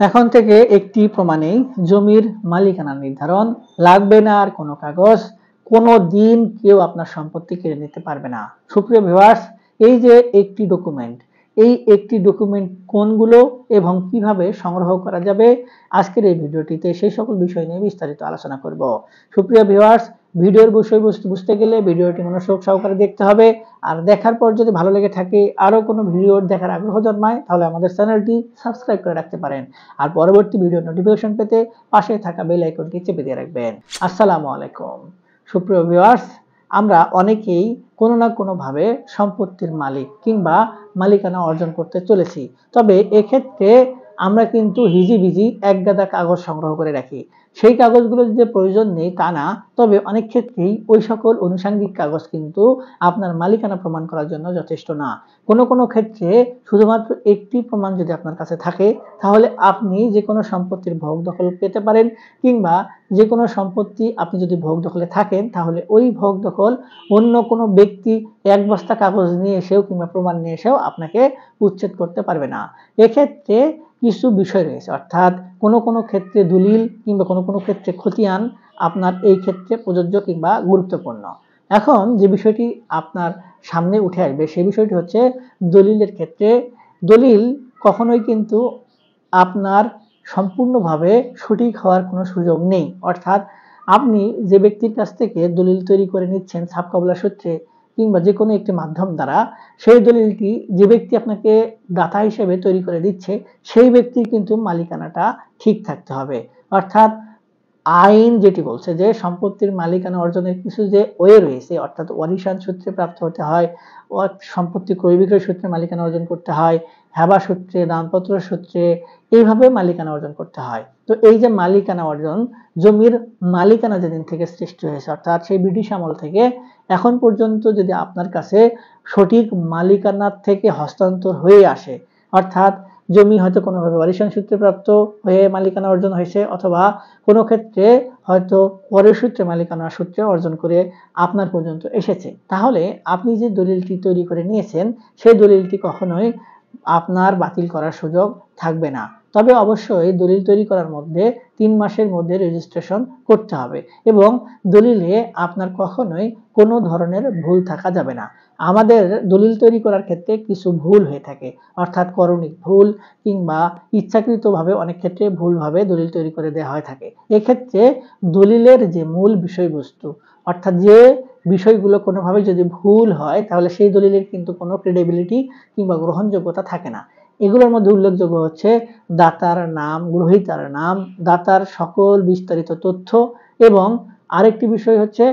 এখন থেকে একটি প্রমাণেই জমির মালিকানা নির্ধারণ, লাগবে না আর কোনো কাগজ, কোনো দিন কেউ আপনার সম্পত্তি কেড়ে নিতে পারবে না। সুপ্রিয় ভিউয়ার্স, এই যে একটি ডকুমেন্ট, এই একটি ডকুমেন্ট কোনগুলো এবং কিভাবে সংগ্রহ করা যাবে, আজকের এই ভিডিওটিতে সেই সকল বিষয় নিয়ে বিস্তারিত আলোচনা করব। সুপ্রিয় ভিউয়ার্স, ভিডিওর বিষয়বস্তু বুঝতে গেলে ভিডিওটি মনোযোগ সহকারে দেখতে হবে। আর দেখার পর যদি ভালো লেগে থাকে, আরো কোনো ভিডিও দেখার আগ্রহ জন্মায়, তাহলে আমাদের চ্যানেলটি সাবস্ক্রাইব করে রাখতে পারেন। আর পরবর্তী ভিডিও নোটিফিকেশন পেতে পাশে থাকা বেল আইকনটি চেপে দিয়ে রাখবেন। আসসালামু আলাইকুম। সুপ্রিয় ভিউয়ার্স, আমরা অনেকেই কোনো না কোনো ভাবে সম্পত্তির মালিক কিংবা মালিকানা অর্জন করতে চলেছি। তবে এক্ষেত্রে আমরা কিন্তু হিজিবিজি একগাদা কাগজ সংগ্রহ করে রাখি। সেই কাগজগুলো যে প্রয়োজন নেই তা না, তবে অনেক ক্ষেত্রেই ওই সকল আনুষঙ্গিক কাগজ কিন্তু আপনার মালিকানা প্রমাণ করার জন্য যথেষ্ট না। কোনো কোনো ক্ষেত্রে শুধুমাত্র একটি প্রমাণ যদি আপনার কাছে থাকে, তাহলে আপনি যে কোনো সম্পত্তির ভোগ দখল পেতে পারেন, কিংবা যে কোনো সম্পত্তি আপনি যদি ভোগ দখলে থাকেন, তাহলে ওই ভোগ দখল অন্য কোনো ব্যক্তি এক বস্তা কাগজ নিয়ে এসেও কিংবা প্রমাণ নিয়ে এসেও আপনাকে উচ্ছেদ করতে পারবে না। এক্ষেত্রে কিছু বিষয় রয়েছে, অর্থাৎ কোনো কোনো ক্ষেত্রে দলিল কিংবা কোনো কোনো ক্ষেত্রে খতিয়ান আপনার এই ক্ষেত্রে প্রযোজ্য কিংবা গুরুত্বপূর্ণ। এখন যে বিষয়টি আপনার সামনে উঠে আসবে সেই বিষয়টি হচ্ছে দলিলের ক্ষেত্রে। দলিল কখনোই কিন্তু আপনার সম্পূর্ণভাবে সঠিক হওয়ার কোনো সুযোগ নেই। অর্থাৎ আপনি যে ব্যক্তির কাছ থেকে দলিল তৈরি করে নিচ্ছেন ছাপকাবলা সূত্রে কিংবা যে কোনো একটি মাধ্যম দ্বারা, সেই দলিলটি যে ব্যক্তি আপনাকে দাতা হিসেবে তৈরি করে দিচ্ছে, সেই ব্যক্তির কিন্তু মালিকানাটা ঠিক থাকতে হবে। অর্থাৎ আইন যেটি বলছে যে সম্পত্তির মালিকানা অর্জনের কিছু যে ওয়ে রয়েছে, অর্থাৎ ওয়ারিশান সূত্রে প্রাপ্ত হতে হয়, সম্পত্তি ক্রয় বিক্রয় সূত্রে মালিকানা অর্জন করতে হয়, হেবা সূত্রে, দানপত্র সূত্রে, এইভাবে মালিকানা অর্জন করতে হয়। তো এই যে মালিকানা অর্জন, জমির মালিকানা যেদিন থেকে সৃষ্টি হয়েছে, অর্থাৎ সেই ব্রিটিশ আমল থেকে এখন পর্যন্ত যদি আপনার কাছে সঠিক মালিকানার থেকে হস্তান্তর হয়ে আসে, অর্থাৎ জমি হয়তো কোনোভাবে ওয়ারিশান সূত্রে প্রাপ্ত হয়ে মালিকানা অর্জন হয়েছে, অথবা কোনো ক্ষেত্রে হয়তো পরের সূত্রে মালিকানা সূত্রে অর্জন করে আপনার পর্যন্ত এসেছে, তাহলে আপনি যে দলিলটি তৈরি করে নিয়েছেন সেই দলিলটি কখনোই আপনার বাতিল করার সুযোগ থাকবে না। তবে অবশ্যই দলিল তৈরি করার মধ্যে 3 মাসের মধ্যে রেজিস্ট্রেশন করতে হবে এবং দলিলে আপনার কখনোই কোনো ধরনের ভুল থাকা যাবে না। আমাদের দলিল তৈরি করার ক্ষেত্রে কিছু ভুল হয়ে থাকে, অর্থাৎ করণিক ভুল কিংবা ইচ্ছাকৃতভাবে অনেক ক্ষেত্রে ভুলভাবে দলিল তৈরি করে দেওয়া হয়ে থাকে। এক্ষেত্রে দলিলের যে মূল বিষয়বস্তু, অর্থাৎ যে বিষয়গুলো কোনোভাবে যদি ভুল হয়, তাহলে সেই দলিলের কিন্তু কোনো ক্রেডিবিলিটি কিংবা গ্রহণযোগ্যতা থাকে না। এগুলোর মধ্যে উল্লেখযোগ্য হচ্ছে দাতার নাম, গ্রহীতার নাম, দাতার সকল বিস্তারিত তথ্য, এবং আরেকটি বিষয় হচ্ছে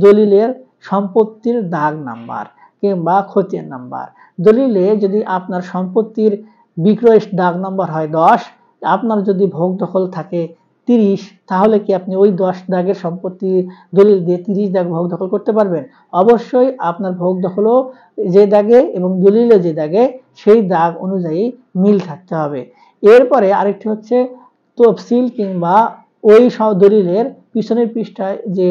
দলিলের সম্পত্তির দাগ নাম্বার কিংবা খতিয়ান নাম্বার। দলিলে যদি আপনার সম্পত্তির বিক্রয় দাগ নাম্বার হয় 10, আপনার যদি ভোগ দখল থাকে 30, তাহলে কি আপনি ওই 10 দাগের সম্পত্তি দলিল দিয়ে 30 দাগ ভোগ দখল করতে পারবেন? অবশ্যই আপনার ভোগ দখলও যে দাগে এবং দলিলে যে দাগে সেই দাগ অনুযায়ী মিল থাকতে হবে। এরপরে আরেকটি হচ্ছে তফসিল কিংবা ওই দলিলের পিছনের পৃষ্ঠায় যে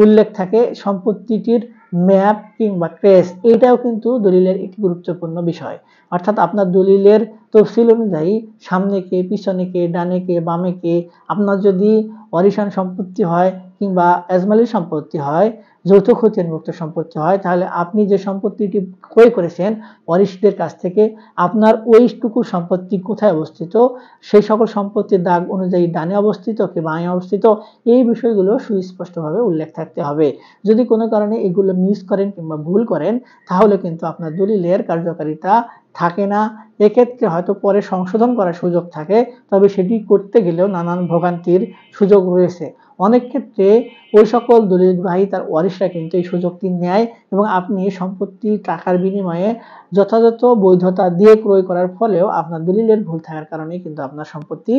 উল্লেখ থাকে সম্পত্তিটির ম্যাপ কিংবা ট্রেস, এটাও কিন্তু দলিলের একটি গুরুত্বপূর্ণ বিষয়। অর্থাৎ আপনার দলিলের তফসিল অনুযায়ী সামনে কে, পিছনে কে, ডানে কে, বামে কে, আপনার যদি ওয়ারিশান সম্পত্তি হয় কিংবা এজমালি সম্পত্তি হয়, যৌথ খতিয়ানভুক্ত সম্পত্তি হয়, তাহলে আপনি যে সম্পত্তিটি ক্রয় করেছেন ওয়ারিশদের কাছ থেকে, আপনার ওইটুকু সম্পত্তি কোথায় অবস্থিত, সেই সকল সম্পত্তির দাগ অনুযায়ী ডানে অবস্থিত কি বামে অবস্থিত, এই বিষয়গুলো সুস্পষ্টভাবে উল্লেখ থাকতে হবে। যদি কোনো কারণে এগুলো মিস করেন কিংবা ভুল করেন, তাহলে কিন্তু আপনার দলিলের কার্যকারিতা থাকে না। এক্ষেত্রে হয়তো পরে সংশোধন করার সুযোগ থাকে, তবে সেটি করতে গেলেও নানান ভোগান্তির সুযোগ রয়েছে। অনেক ক্ষেত্রে ওই সকল দলিলগ্রাহী তার ওয়ারিশরা কিন্তু এই সুযোগটি নেয় এবং আপনি সম্পত্তি টাকার বিনিময়ে যথাযথ বৈধতা দিয়ে ক্রয় করার ফলেও আপনার দলিলের ভুল থাকার কারণে কিন্তু আপনার সম্পত্তি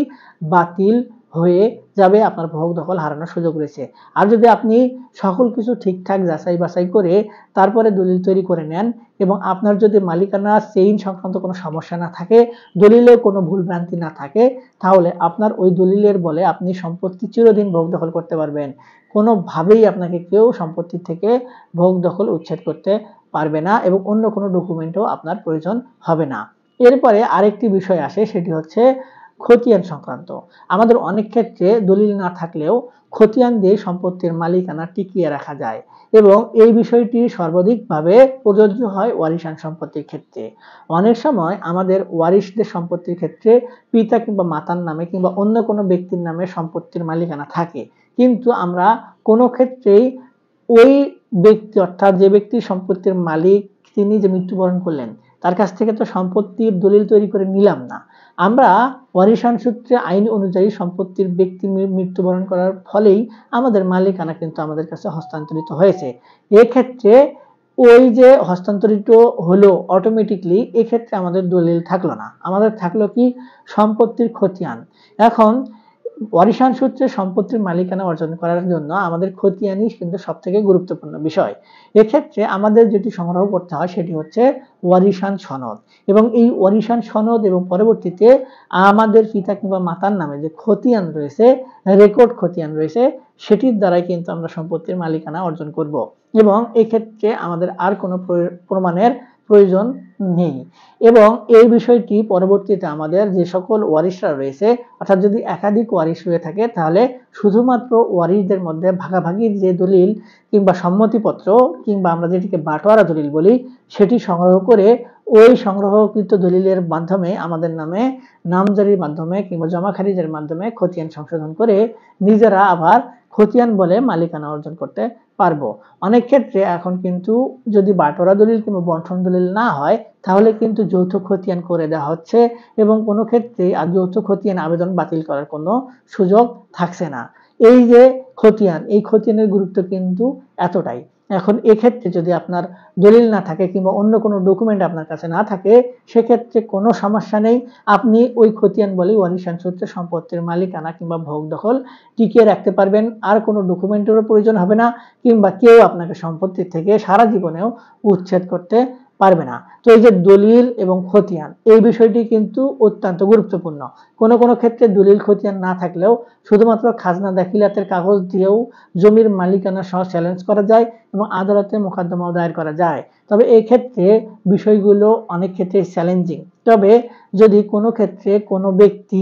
বাতিল হয়ে যাবে, আপনার ভোগ দখল হারানোর সুযোগ রয়েছে। আর যদি আপনি সকল কিছু ঠিকঠাক যাচাই বাছাই করে তারপরে দলিল তৈরি করে নেন এবং আপনার যদি মালিকানা চেইন সংক্রান্ত কোনো সমস্যা না থাকে, দলিলে কোনো ভুল ভ্রান্তি না থাকে, তাহলে আপনার ওই দলিলের বলে আপনি সম্পত্তি চিরদিন ভোগ দখল করতে পারবেন। কোনোভাবেই আপনাকে কেউ সম্পত্তি থেকে ভোগ দখল উচ্ছেদ করতে পারবে না এবং অন্য কোনো ডকুমেন্টও আপনার প্রয়োজন হবে না। এরপরে আরেকটি বিষয় আসে, সেটি হচ্ছে খতিয়ান সংক্রান্ত। আমাদের অনেক ক্ষেত্রে দলিল না থাকলেও খতিয়ান দিয়ে সম্পত্তির মালিকানা টিকিয়ে রাখা যায় এবং এই বিষয়টি সর্বাধিকভাবে প্রযোজ্য হয় ওয়ারিশান সম্পত্তির ক্ষেত্রে। অনেক সময় আমাদের ওয়ারিশদের সম্পত্তির ক্ষেত্রে পিতা কিংবা মাতার নামে কিংবা অন্য কোনো ব্যক্তির নামে সম্পত্তির মালিকানা থাকে, কিন্তু আমরা কোনো ক্ষেত্রেই ওই ব্যক্তি অর্থাৎ যে ব্যক্তি সম্পত্তির মালিক তিনি যে মৃত্যুবরণ করলেন তার কাছ থেকে তো সম্পত্তির দলিল তৈরি করে নিলাম না। আমরা ওয়ারিশান সূত্রে আইন অনুযায়ী সম্পত্তির ব্যক্তি মৃত্যুবরণ করার ফলেই আমাদের মালিকানা কিন্তু আমাদের কাছে হস্তান্তরিত হয়েছে। এক্ষেত্রে ওই যে হস্তান্তরিত হলো অটোমেটিকলি, এক্ষেত্রে আমাদের দলিল থাকলো না, আমাদের থাকলো কি সম্পত্তির খতিয়ান। এখন ওয়ারিশান সূত্রে সম্পত্তির মালিকানা অর্জন করার জন্য আমাদের খতিয়ানই কিন্তু সবথেকে গুরুত্বপূর্ণ বিষয়। এক্ষেত্রে আমাদের যেটি সংগ্রহ করতে হয় সেটি হচ্ছে ওয়ারিশান সনদ, এবং এই ওয়ারিশান সনদ এবং পরবর্তীতে আমাদের পিতা কিংবা মাতার নামে যে খতিয়ান রয়েছে, রেকর্ড খতিয়ান রয়েছে, সেটির দ্বারাই কিন্তু আমরা সম্পত্তির মালিকানা অর্জন করব এবং এক্ষেত্রে আমাদের আর কোনো প্রমাণের প্রয়োজন নেই। এবং এই বিষয়টি পরবর্তীতে আমাদের যে সকল ওয়ারিশরা রয়েছে, অর্থাৎ যদি একাধিক ওয়ারিশ হয়ে থাকে তাহলে শুধুমাত্র ওয়ারিশদের মধ্যে ভাগাভাগির যে দলিল কিংবা সম্মতিপত্র কিংবা আমরা যেটিকে বাটোয়ারা দলিল বলি সেটি সংগ্রহ করে ওই সংগ্রহকৃত দলিলের মাধ্যমে আমাদের নামে নামজারির মাধ্যমে কিংবা জমা খারিজের মাধ্যমে খতিয়ান সংশোধন করে নিজেরা আবার খতিয়ান বলে মালিকানা অর্জন করতে পারবো। অনেক ক্ষেত্রে এখন কিন্তু যদি বাটোয়ারা দলিল কিংবা বন্টন দলিল না হয় তাহলে কিন্তু যৌথ খতিয়ান করে দেওয়া হচ্ছে এবং কোনো ক্ষেত্রেই আর যৌথ খতিয়ান আবেদন বাতিল করার কোনো সুযোগ থাকছে না। এই যে খতিয়ান, এই খতিয়ানের গুরুত্ব কিন্তু এতটাই। এখন এক্ষেত্রে যদি আপনার দলিল না থাকে কিংবা অন্য কোনো ডকুমেন্ট আপনার কাছে না থাকে সেক্ষেত্রে কোনো সমস্যা নেই, আপনি ওই খতিয়ান বলে ওয়ারিশান সূত্রে সম্পত্তির মালিকানা কিংবা ভোগ দখল টিকিয়ে রাখতে পারবেন। আর কোনো ডকুমেন্টেরও প্রয়োজন হবে না কিংবা কেউ আপনাকে সম্পত্তি থেকে সারা জীবনেও উচ্ছেদ করতে পারবে না। তো এই যে দলিল এবং খতিয়ান, এই বিষয়টি কিন্তু অত্যন্ত গুরুত্বপূর্ণ। কোনো কোনো ক্ষেত্রে দলিল খতিয়ান না থাকলেও শুধুমাত্র খাজনা দাখিলাতের কাগজ দিয়েও জমির মালিকানা সহ চ্যালেঞ্জ করা যায় এবং আদালতে মোকদ্দমাও দায়ের করা যায়। তবে এই ক্ষেত্রে বিষয়গুলো অনেক ক্ষেত্রে চ্যালেঞ্জিং। তবে যদি কোনো ক্ষেত্রে কোনো ব্যক্তি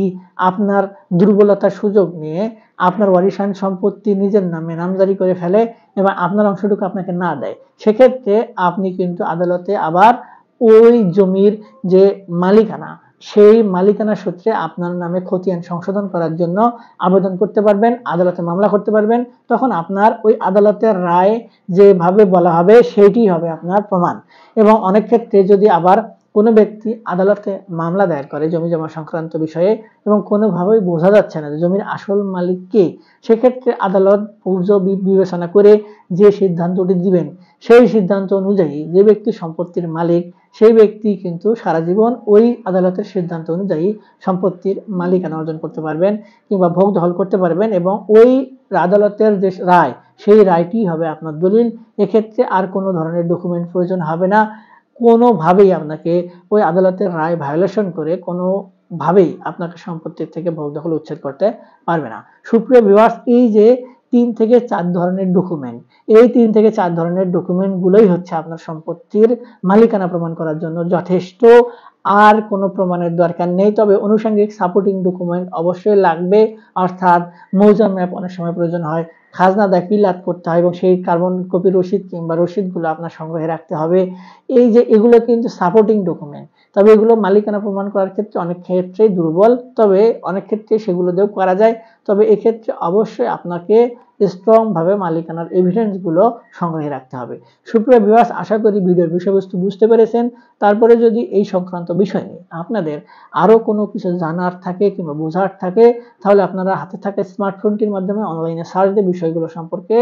আপনার দুর্বলতার সুযোগ নিয়ে আপনার ওয়ারিশান সম্পত্তি নিজের নামে নামজারি করে ফেলে এবং আপনার অংশটুকু আপনাকে না দেয়, সেক্ষেত্রে আপনি কিন্তু আদালতে আবার ওই জমির যে মালিকানা সেই মালিকানা সূত্রে আপনার নামে খতিয়ান সংশোধন করার জন্য আবেদন করতে পারবেন, আদালতে মামলা করতে পারবেন। তখন আপনার ওই আদালতের রায় যেভাবে বলা হবে সেটি হবে আপনার প্রমাণ। এবং অনেক ক্ষেত্রে যদি আবার কোনো ব্যক্তি আদালতে মামলা দায়ের করে জমি জমা সংক্রান্ত বিষয়ে এবং কোনোভাবেই বোঝা যাচ্ছে না যে জমির আসল মালিক কে, সেক্ষেত্রে আদালত পূর্ব বিবেচনা করে যে সিদ্ধান্তটি দিবেন সেই সিদ্ধান্ত অনুযায়ী যে ব্যক্তি সম্পত্তির মালিক সেই ব্যক্তি কিন্তু সারা জীবন ওই আদালতের সিদ্ধান্ত অনুযায়ী সম্পত্তির মালিকানা অর্জন করতে পারবেন কিংবা ভোগ দখল করতে পারবেন এবং ওই আদালতের যে রায় সেই রায়টি হবে আপনার দলিল। এক্ষেত্রে আর কোনো ধরনের ডকুমেন্ট প্রয়োজন হবে না, কোনোভাবেই আপনাকে ওই আদালতের রায় ভায়োলেশন করে কোনোভাবেই আপনাকে সম্পত্তির থেকে ভোগ দখল উচ্ছেদ করতে পারবে না। সুপ্রিয় ভিউয়ার্স, এই যে 3 থেকে 4 ধরনের ডকুমেন্ট, এই 3 থেকে 4 ধরনের ডকুমেন্ট গুলোই হচ্ছে আপনার সম্পত্তির মালিকানা প্রমাণ করার জন্য যথেষ্ট, আর কোনো প্রমাণের দরকার নেই। তবে আনুষঙ্গিক সাপোর্টিং ডকুমেন্ট অবশ্যই লাগবে, অর্থাৎ মৌজা ম্যাপ অনেক সময় প্রয়োজন হয়, খাজনা দাখিলাত করতে হয় এবং সেই কার্বন কপি রসিদ কিংবা রসিদগুলো আপনার সংগ্রহে রাখতে হবে। এই যে এগুলো কিন্তু সাপোর্টিং ডকুমেন্ট, তবে এগুলো মালিকানা প্রমাণ করার ক্ষেত্রে অনেক ক্ষেত্রেই দুর্বল, তবে অনেক ক্ষেত্রে সেগুলো দিয়েও করা যায়। তবে এক্ষেত্রে অবশ্যই আপনাকে স্ট্রং ভাবে মালিকানার এভিডেন্স গুলো সংগ্রহে রাখতে হবে। সুপ্রিয় ভিউয়ার্স, আশা করি ভিডিওর বিষয়বস্তু বুঝতে পেরেছেন। তারপরে যদি এই সংক্রান্ত বিষয় নিয়ে আপনাদের আরো কোনো কিছু জানার থাকে কিংবা বোঝার থাকে তাহলে আপনারা হাতে থাকা স্মার্টফোনটির মাধ্যমে অনলাইনে সার্চ দিয়ে বিষয়গুলো সম্পর্কে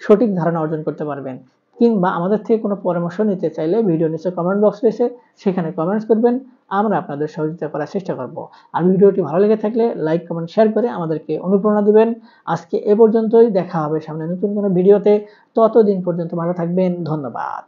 সঠিক ধারণা অর্জন করতে পারবেন। কিংবা আমাদের থেকে কোনো পরামর্শ নিতে চাইলে ভিডিও নিচে কমেন্ট বক্স রয়েছে, সেখানে কমেন্টস করবেন, আমরা আপনাদের সহযোগিতা করার চেষ্টা করব। আর ভিডিওটি ভালো লেগে থাকলে লাইক কমেন্ট শেয়ার করে আমাদেরকে অনুপ্রেরণা দিবেন। আজকে এ পর্যন্তই, দেখা হবে সামনে নতুন কোনো ভিডিওতে। ততদিন পর্যন্ত ভালো থাকবেন, ধন্যবাদ।